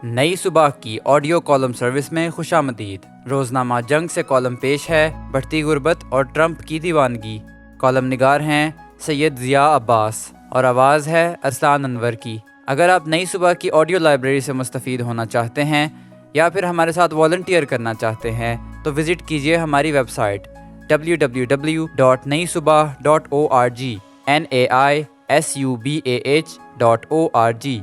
نئی صبح کی آڈیو کالم سروس میں خوش آمدید۔ روزنامہ جنگ سے کالم پیش ہے بڑھتی غربت اور ٹرمپ کی دیوانگی۔ کالم نگار ہیں سید ضیاء عباس اور آواز ہے ارسلان انور کی۔ اگر آپ نئی صبح کی آڈیو لائبریری سے مستفید ہونا چاہتے ہیں یا پھر ہمارے ساتھ والنٹیئر کرنا چاہتے ہیں تو وزٹ کیجیے ہماری ویب سائٹ www.naisubah.org naisubah.org۔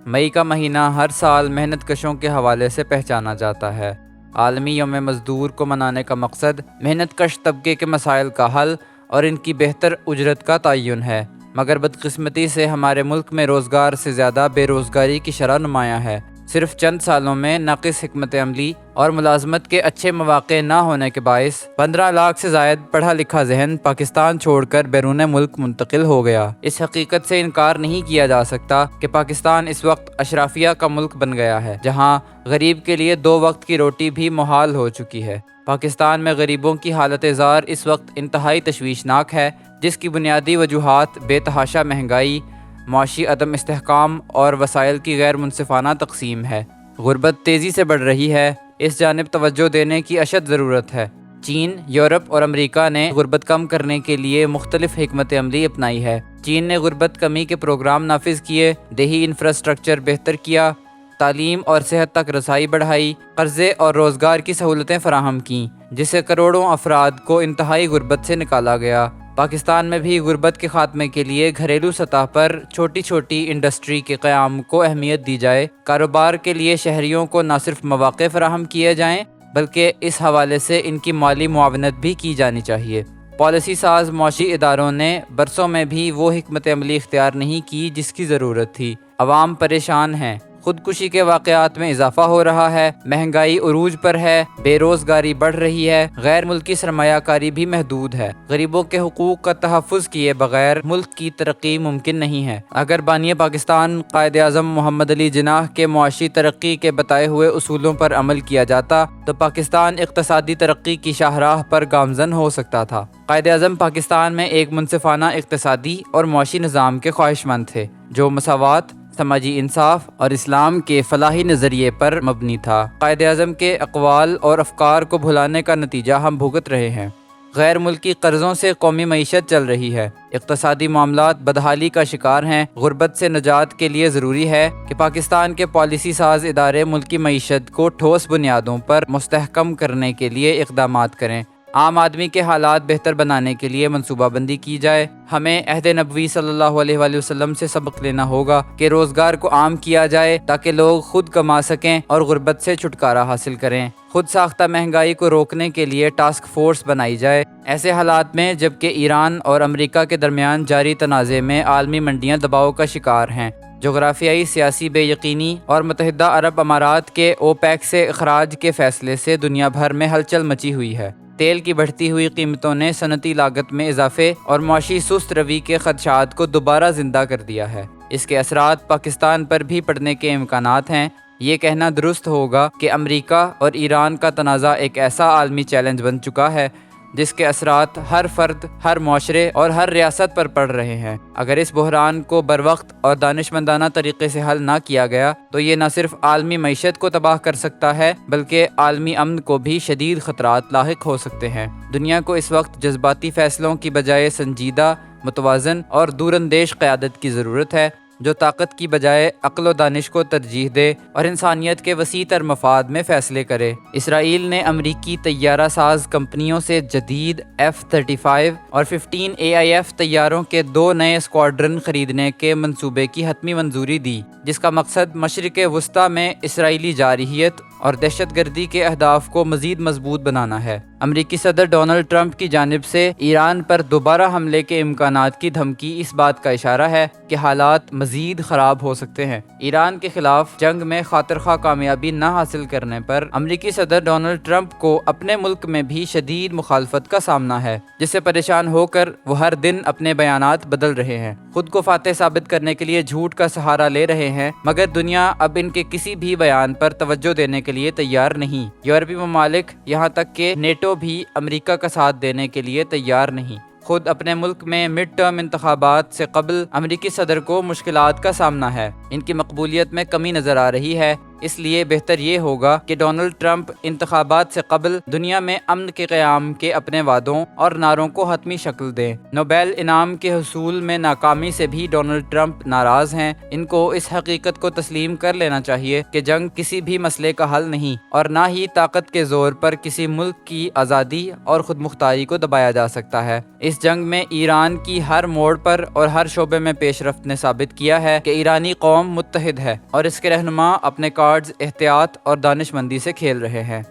مئی کا مہینہ ہر سال محنت کشوں کے حوالے سے پہچانا جاتا ہے۔ عالمی یوم مزدور کو منانے کا مقصد محنت کش طبقے کے مسائل کا حل اور ان کی بہتر اجرت کا تعین ہے، مگر بدقسمتی سے ہمارے ملک میں روزگار سے زیادہ بے روزگاری کی شرح نمایاں ہے۔ صرف چند سالوں میں ناقص حکمت عملی اور ملازمت کے اچھے مواقع نہ ہونے کے باعث 15 لاکھ سے زائد پڑھا لکھا ذہن پاکستان چھوڑ کر بیرون ملک منتقل ہو گیا۔ اس حقیقت سے انکار نہیں کیا جا سکتا کہ پاکستان اس وقت اشرافیہ کا ملک بن گیا ہے، جہاں غریب کے لیے 2 وقت کی روٹی بھی محال ہو چکی ہے۔ پاکستان میں غریبوں کی حالت زار اس وقت انتہائی تشویشناک ہے، جس کی بنیادی وجوہات بے تحاشا مہنگائی، معاشی عدم استحکام اور وسائل کی غیر منصفانہ تقسیم ہے۔ غربت تیزی سے بڑھ رہی ہے، اس جانب توجہ دینے کی اشد ضرورت ہے۔ چین، یورپ اور امریکہ نے غربت کم کرنے کے لیے مختلف حکمت عملی اپنائی ہے۔ چین نے غربت کمی کے پروگرام نافذ کیے، دیہی انفراسٹرکچر بہتر کیا، تعلیم اور صحت تک رسائی بڑھائی، قرضے اور روزگار کی سہولتیں فراہم کیں، جس سے کروڑوں افراد کو انتہائی غربت سے نکالا گیا۔ پاکستان میں بھی غربت کے خاتمے کے لیے گھریلو سطح پر چھوٹی چھوٹی انڈسٹری کے قیام کو اہمیت دی جائے۔ کاروبار کے لیے شہریوں کو نہ صرف مواقع فراہم کیے جائیں بلکہ اس حوالے سے ان کی مالی معاونت بھی کی جانی چاہیے۔ پالیسی ساز معاشی اداروں نے برسوں میں بھی وہ حکمت عملی اختیار نہیں کی جس کی ضرورت تھی۔ عوام پریشان ہیں، خودکشی کے واقعات میں اضافہ ہو رہا ہے، مہنگائی عروج پر ہے، بے روزگاری بڑھ رہی ہے، غیر ملکی سرمایہ کاری بھی محدود ہے۔ غریبوں کے حقوق کا تحفظ کیے بغیر ملک کی ترقی ممکن نہیں ہے۔ اگر بانی پاکستان قائد اعظم محمد علی جناح کے معاشی ترقی کے بتائے ہوئے اصولوں پر عمل کیا جاتا تو پاکستان اقتصادی ترقی کی شاہراہ پر گامزن ہو سکتا تھا۔ قائد اعظم پاکستان میں ایک منصفانہ اقتصادی اور معاشی نظام کے خواہشمند تھے جو مساوات، سماجی انصاف اور اسلام کے فلاحی نظریے پر مبنی تھا۔ قائد اعظم کے اقوال اور افکار کو بھلانے کا نتیجہ ہم بھگت رہے ہیں۔ غیر ملکی قرضوں سے قومی معیشت چل رہی ہے، اقتصادی معاملات بدحالی کا شکار ہیں۔ غربت سے نجات کے لیے ضروری ہے کہ پاکستان کے پالیسی ساز ادارے ملکی معیشت کو ٹھوس بنیادوں پر مستحکم کرنے کے لیے اقدامات کریں۔ عام آدمی کے حالات بہتر بنانے کے لیے منصوبہ بندی کی جائے۔ ہمیں عہد نبوی صلی اللہ علیہ وآلہ وسلم سے سبق لینا ہوگا کہ روزگار کو عام کیا جائے تاکہ لوگ خود کما سکیں اور غربت سے چھٹکارا حاصل کریں۔ خود ساختہ مہنگائی کو روکنے کے لیے ٹاسک فورس بنائی جائے۔ ایسے حالات میں جبکہ ایران اور امریکہ کے درمیان جاری تنازع میں عالمی منڈیاں دباؤ کا شکار ہیں، جغرافیائی سیاسی بے یقینی اور متحدہ عرب امارات کے اوپیک سے اخراج کے فیصلے سے دنیا بھر میں ہلچل مچی ہوئی ہے۔ تیل کی بڑھتی ہوئی قیمتوں نے صنعتی لاگت میں اضافے اور معاشی سست روی کے خدشات کو دوبارہ زندہ کر دیا ہے۔ اس کے اثرات پاکستان پر بھی پڑنے کے امکانات ہیں۔ یہ کہنا درست ہوگا کہ امریکہ اور ایران کا تنازع ایک ایسا عالمی چیلنج بن چکا ہے جس کے اثرات ہر فرد، ہر معاشرے اور ہر ریاست پر پڑ رہے ہیں۔ اگر اس بحران کو بروقت اور دانشمندانہ طریقے سے حل نہ کیا گیا تو یہ نہ صرف عالمی معیشت کو تباہ کر سکتا ہے بلکہ عالمی امن کو بھی شدید خطرات لاحق ہو سکتے ہیں۔ دنیا کو اس وقت جذباتی فیصلوں کی بجائے سنجیدہ، متوازن اور دور اندیش قیادت کی ضرورت ہے، جو طاقت کی بجائے عقل و دانش کو ترجیح دے اور انسانیت کے وسیع تر مفاد میں فیصلے کرے۔ اسرائیل نے امریکی طیارہ ساز کمپنیوں سے جدید F-35 اور 15 AIF طیاروں کے 2 نئے اسکواڈرن خریدنے کے منصوبے کی حتمی منظوری دی، جس کا مقصد مشرق وسطیٰ میں اسرائیلی جارحیت اور دہشت گردی کے اہداف کو مزید مضبوط بنانا ہے۔ امریکی صدر ڈونلڈ ٹرمپ کی جانب سے ایران پر دوبارہ حملے کے امکانات کی دھمکی اس بات کا اشارہ ہے کہ حالات مزید خراب ہو سکتے ہیں۔ ایران کے خلاف جنگ میں خاطر خواہ کامیابی نہ حاصل کرنے پر امریکی صدر ڈونلڈ ٹرمپ کو اپنے ملک میں بھی شدید مخالفت کا سامنا ہے، جس سے پریشان ہو کر وہ ہر دن اپنے بیانات بدل رہے ہیں، خود کو فاتح ثابت کرنے کے لیے جھوٹ کا سہارا لے رہے ہیں، مگر دنیا اب ان کے کسی بھی بیان پر توجہ دینے کے لیے تیار نہیں۔ یورپی ممالک، یہاں تک کہ نیٹو بھی امریکہ کا ساتھ دینے کے لیے تیار نہیں۔ خود اپنے ملک میں مڈ ٹرم انتخابات سے قبل امریکی صدر کو مشکلات کا سامنا ہے، ان کی مقبولیت میں کمی نظر آ رہی ہے، اس لیے بہتر یہ ہوگا کہ ڈونلڈ ٹرمپ انتخابات سے قبل دنیا میں امن کے قیام کے اپنے وعدوں اور نعروں کو حتمی شکل دیں۔ نوبیل انعام کے حصول میں ناکامی سے بھی ڈونلڈ ٹرمپ ناراض ہیں، ان کو اس حقیقت کو تسلیم کر لینا چاہیے کہ جنگ کسی بھی مسئلے کا حل نہیں اور نہ ہی طاقت کے زور پر کسی ملک کی آزادی اور خود مختاری کو دبایا جا سکتا ہے۔ اس جنگ میں ایران کی ہر موڑ پر اور ہر شعبے میں پیش رفت نے ثابت کیا ہے کہ ایرانی قوم متحد ہے اور اس کے رہنما اپنے کارڈز احتیاط اور دانش مندی سے کھیل رہے ہیں۔